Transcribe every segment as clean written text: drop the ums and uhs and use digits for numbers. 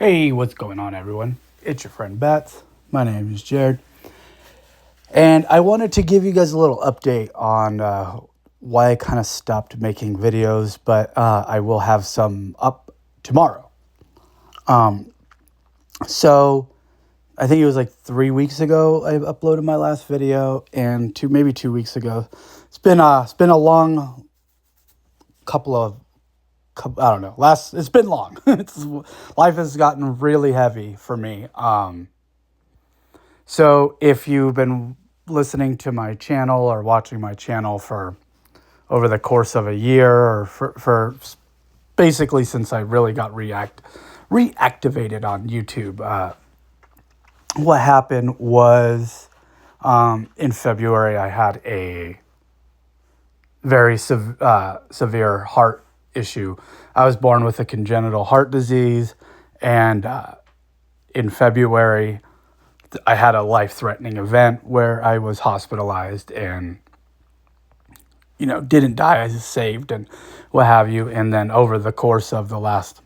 Hey, what's going on, everyone? It's your friend Bats. My name is Jared. And I wanted to give you guys a little update on why I kind of stopped making videos, but I will have some up tomorrow. So I think it was like 3 weeks ago I uploaded my last video, and maybe 2 weeks ago. It's been a long I don't know. It's been long. Life has gotten really heavy for me. So if you've been listening to my channel or watching my channel for over the course of a year, or for basically since I really got reactivated on YouTube, what happened was in February I had a very severe heart issue. I was born with a congenital heart disease, and in February I had a life-threatening event where I was hospitalized and, didn't die. I was saved and what have you. And then over the course of the last,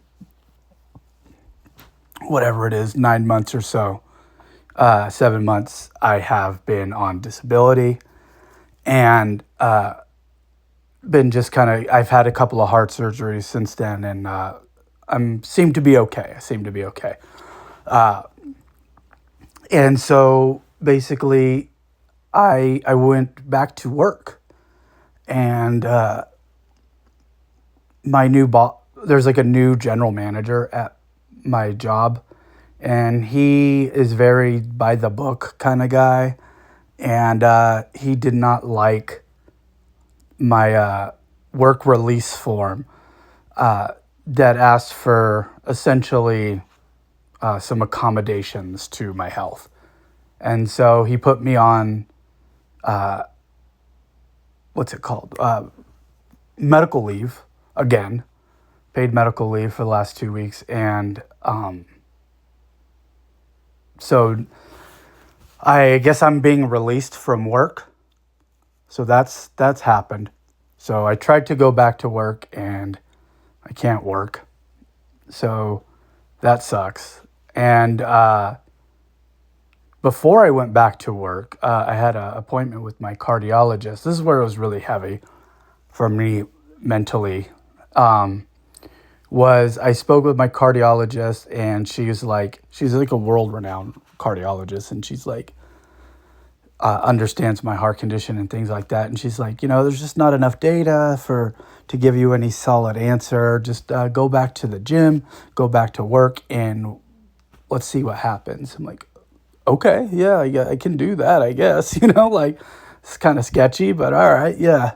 whatever it is, 9 months or so, 7 months, I have been on disability and been just I've had a couple of heart surgeries since then, and seem to be okay. I seem to be okay. And so basically I went back to work, and my new boss, there's like a new general manager at my job, and he is very by the book kind of guy, and he did not like my work release form that asked for essentially some accommodations to my health. And so he put me on, what's it called? Medical leave again, paid medical leave for the last 2 weeks. And so I guess I'm being released from work. So that's happened. So I tried to go back to work and I can't work. So that sucks. And before I went back to work, I had an appointment with my cardiologist. This is where it was really heavy for me mentally. Was I spoke with my cardiologist, and she's like a world-renowned cardiologist, and she's like, understands my heart condition and things like that. And she's like, there's just not enough data to give you any solid answer. Just go back to the gym, go back to work, and let's see what happens. I'm like, okay, yeah, I can do that, I guess. Like, it's kind of sketchy, but all right, yeah.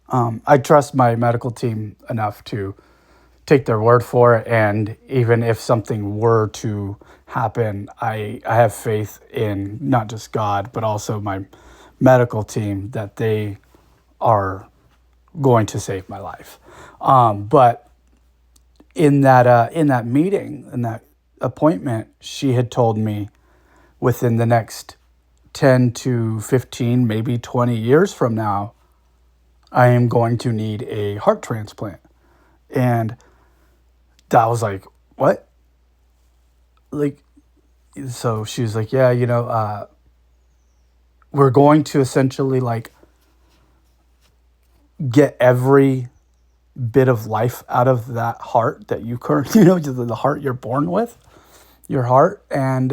I trust my medical team enough to take their word for it, and even if something were to happen, I have faith in not just God, but also my medical team that they are going to save my life. But in that meeting, in that appointment, she had told me within the next 10 to 15, maybe 20 years from now, I am going to need a heart transplant. And I was like, what? Like, so she was like, yeah, we're going to essentially like get every bit of life out of that heart that you currently, the heart you're born with, your heart. And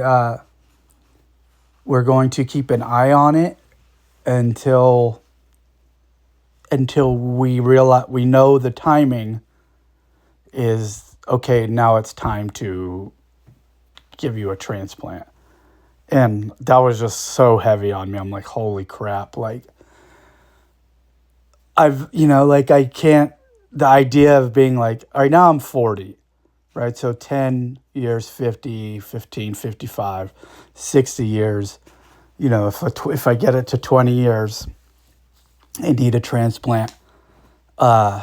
we're going to keep an eye on it until we realize, we know the timing is okay. Now it's time to give you a transplant. And that was just so heavy on me. I'm like, holy crap. Like, I can't, the idea of being like, all right, now I'm 40, right? So 10 years, 50, 15, 55, 60 years, if I get it to 20 years, I need a transplant. I'm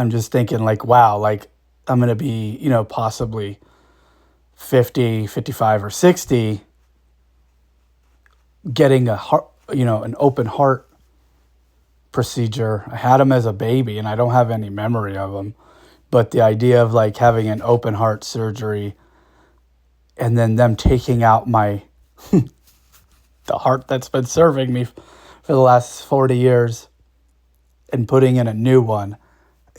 just thinking like, wow, like I'm going to be, possibly 50, 55 or 60 getting a heart, an open heart procedure. I had him as a baby and I don't have any memory of him. But the idea of like having an open heart surgery and then them taking out the heart that's been serving me for the last 40 years and putting in a new one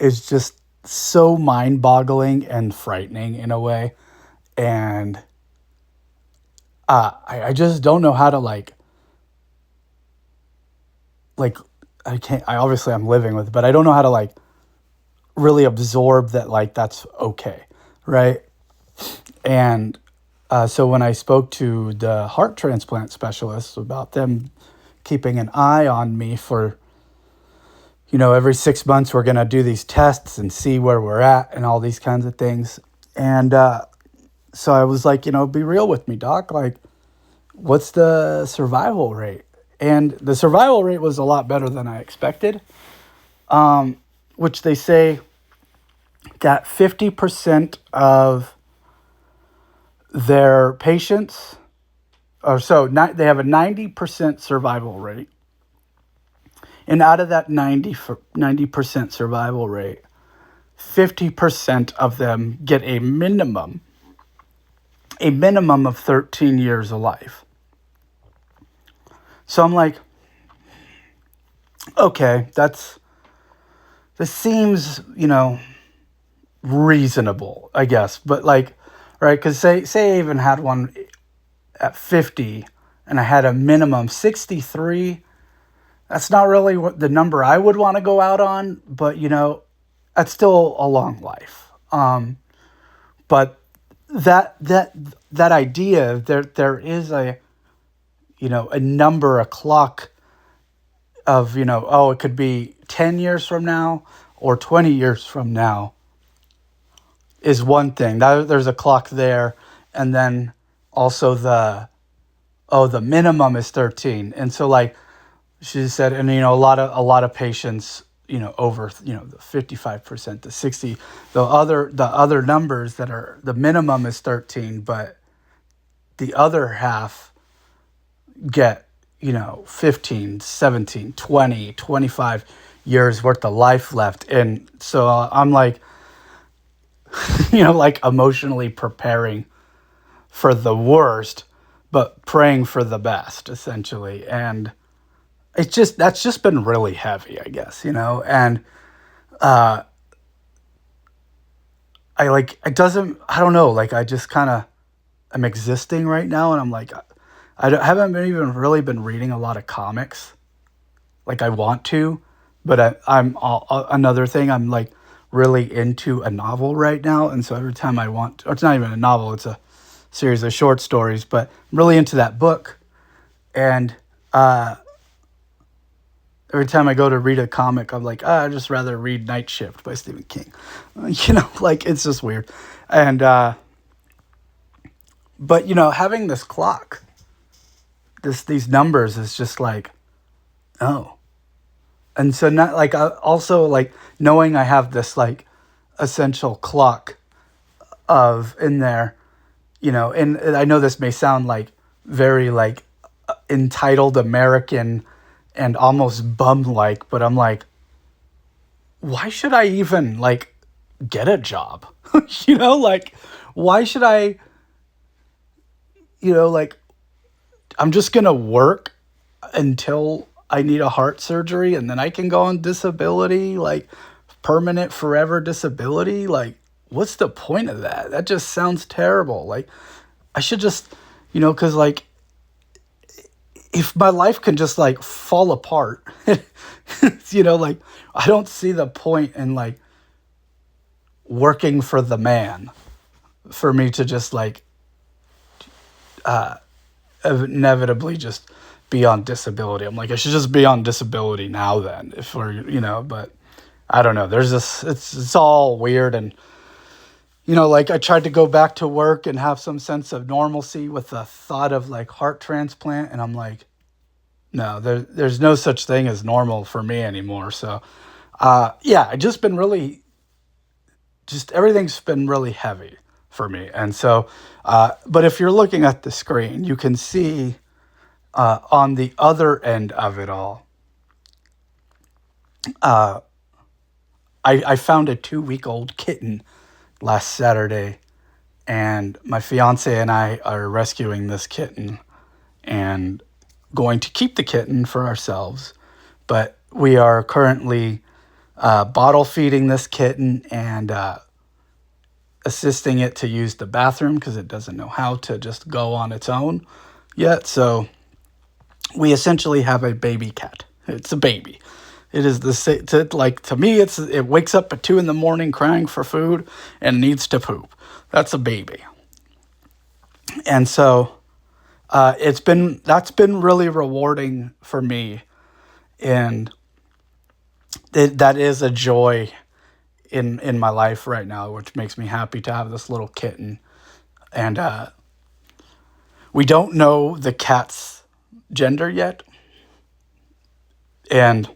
is just so mind-boggling and frightening in a way. And I just don't know how to like I can't. I obviously I'm living with it, but I don't know how to like really absorb that like that's okay, right? And so when I spoke to the heart transplant specialists about them keeping an eye on me for, every 6 months we're gonna do these tests and see where we're at and all these kinds of things. And so I was like, be real with me, doc. Like, what's the survival rate? And the survival rate was a lot better than I expected, which they say that 50% of their patients, they have a 90% survival rate. And out of that 90% survival rate, 50% of them get a minimum of 13 years of life. So I'm like, okay, this seems, reasonable, I guess. But like, right, because say I even had one at 50 and I had a minimum 63, that's not really what the number I would want to go out on, but that's still a long life. But that idea, there is a number, a clock of, it could be 10 years from now or 20 years from now is one thing. There's a clock there. And then also the minimum is 13. And so like she said, and a lot of patients, over, the 55% to 60, the other numbers that are, the minimum is 13, but the other half get 15, 17, 20, 25 years worth of life left. And so I'm like, like emotionally preparing for the worst, but praying for the best, essentially. And that's just been really heavy, I guess, and I don't know, like I just kind of am existing right now. And I'm like, haven't even really been reading a lot of comics like I want to, but another thing, I'm like really into a novel right now. And so every time or it's not even a novel, it's a series of short stories, but I'm really into that book. And every time I go to read a comic, I'm like, I'd just rather read Night Shift by Stephen King. Like it's just weird. And but having this clock, these numbers is just like, oh. And so not like also like knowing I have this like essential clock of in there, and I know this may sound like very like entitled American and almost bum like, but I'm like, why should I even like get a job? Like why should I, like I'm just gonna work until I need a heart surgery and then I can go on disability, like permanent forever disability. Like, what's the point of that? That just sounds terrible. Like, I should just, because like, if my life can just like fall apart, like, I don't see the point in like working for the man for me to just like, inevitably just be on disability. I'm like, I should just be on disability now then, if we're, but I don't know. There's this, it's all weird. And, like I tried to go back to work and have some sense of normalcy with the thought of like heart transplant. And I'm like, no, there's no such thing as normal for me anymore. So, yeah, I just been really, everything's been really heavy for me. And so, but if you're looking at the screen, you can see, on the other end of it all, I found a 2-week-old kitten last Saturday, and my fiance and I are rescuing this kitten and going to keep the kitten for ourselves. But we are currently bottle feeding this kitten and assisting it to use the bathroom because it doesn't know how to just go on its own yet. So we essentially have a baby cat. It's a baby. It is to me, it wakes up at 2 a.m. crying for food and needs to poop. That's a baby. And so that's been really rewarding for me, and that is a joy in my life right now, which makes me happy to have this little kitten. And we don't know the cat's gender yet, and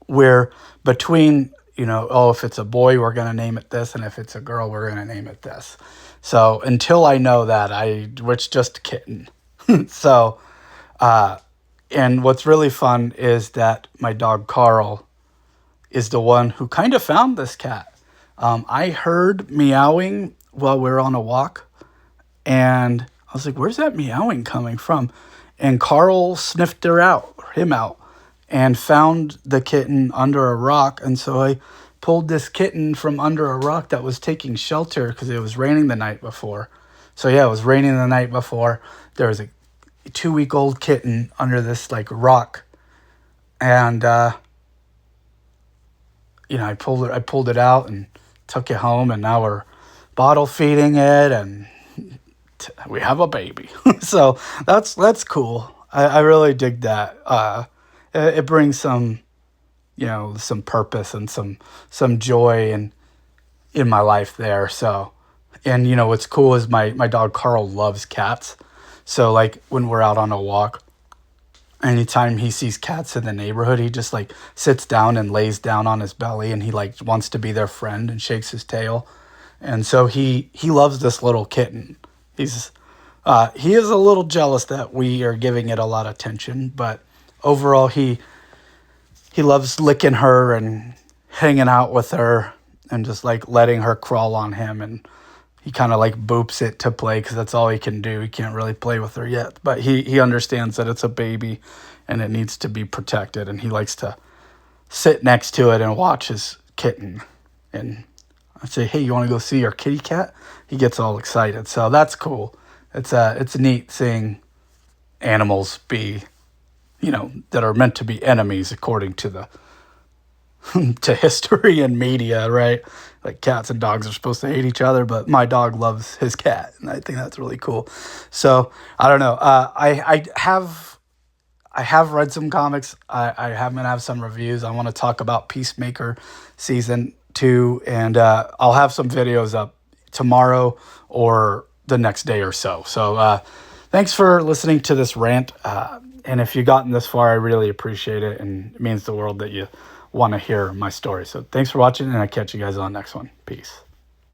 we're between, if it's a boy, we're going to name it this, and if it's a girl, we're going to name it this. So until I know that, it's just a kitten. So, and what's really fun is that my dog Carl is the one who kind of found this cat. I heard meowing while we were on a walk, and I was like, where's that meowing coming from? And Carl sniffed him out, and found the kitten under a rock. And so I pulled this kitten from under a rock that was taking shelter because it was raining the night before. So yeah, it was raining the night before. There was a 2-week-old kitten under this rock, and I pulled it out and took it home, and now we're bottle feeding it, and we have a baby. So that's cool. I really dig that. It brings some purpose and some joy in my life there. So, and what's cool is my dog Carl loves cats. So when we're out on a walk, anytime he sees cats in the neighborhood, he just sits down and lays down on his belly, and he wants to be their friend and shakes his tail. And so he loves this little kitten. He is a little jealous that we are giving it a lot of attention, but overall he loves licking her and hanging out with her and just letting her crawl on him, and he kind of boops it to play because that's all he can do. He can't really play with her yet, but he understands that it's a baby and it needs to be protected, and he likes to sit next to it and watch his kitten. And I say, hey, you want to go see our kitty cat? He gets all excited. So that's cool. It's neat seeing animals be, that are meant to be enemies according to the to history and media, right? Cats and dogs are supposed to hate each other, but my dog loves his cat, and I think that's really cool. So I don't know. I have read some comics. I have been have some reviews. I want to talk about Peacemaker season 2, and I'll have some videos up tomorrow or the next day or so. So thanks for listening to this rant. And if you've gotten this far, I really appreciate it, and it means the world that you want to hear my story. So thanks for watching, and I'll catch you guys on the next one. Peace.